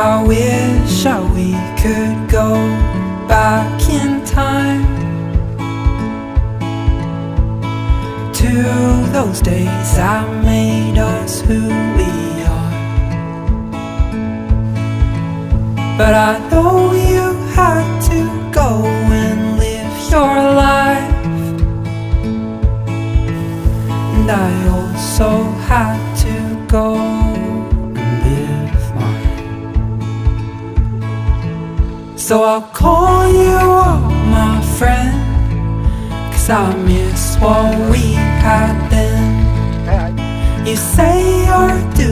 I wish we could go back in time to those days that made us who we are. But I know you had to go and live your life, and I also had to go and live mine. So I'll call you up, my friend, 'cause I miss what we had then. You say you're due